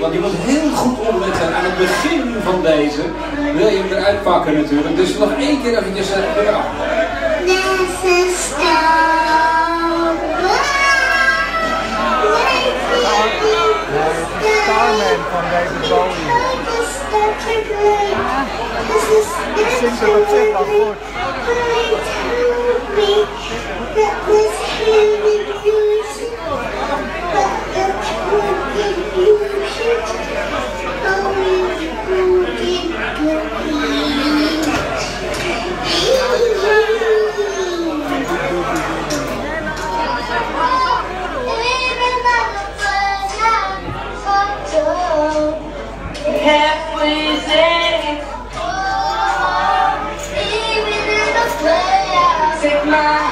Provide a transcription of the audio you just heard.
Want je moet heel goed opletten aan het begin van deze. Wil je hem eruit pakken natuurlijk. Dus nog één keer eventjes ja. Starman van David Bowie. Ik zingt er op zich wel goed. Halfway there, even in the fire, take my